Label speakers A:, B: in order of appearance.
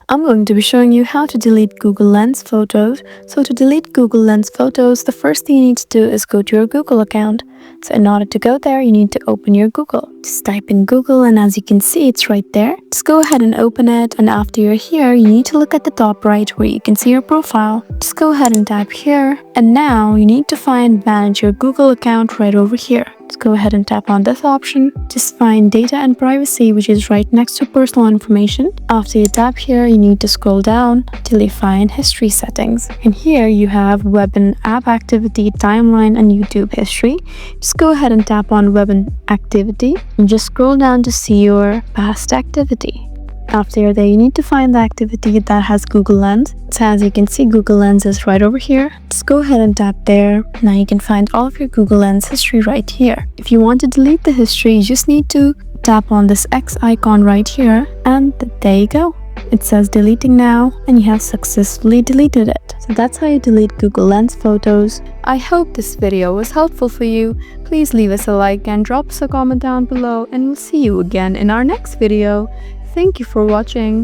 A: I'm going to be showing you how to delete Google Lens photos. So to delete Google Lens photos, the first thing you need to do is go to your Google account. So in order to go there, you need to open your Google. Just type in Google, and as you can see, it's right there. Just go ahead and open it, and after you're here, you need to look at the top right where you can see your profile. Just go ahead and tap here, and now you need to find manage your Google account right over here. Just go ahead and tap on this option. Just find data and privacy, which is right next to personal information. After you tap here, you need to scroll down till you find history settings. And here you have web and app activity, timeline, and YouTube history. Just go ahead and tap on web and activity and just scroll down to see your past activity. After you're there, you need to find the activity that has Google Lens. So as you can see, Google Lens is right over here. Just go ahead and tap there. Now you can find all of your Google Lens history right here. If you want to delete the history, you just need to tap on this X icon right here, and there you go. It says deleting now, and you have successfully deleted it. So that's how you delete Google Lens photos. I hope this video was helpful for you. Please leave us a like and drop us a comment down below, and we'll see you again in our next video. Thank you for watching.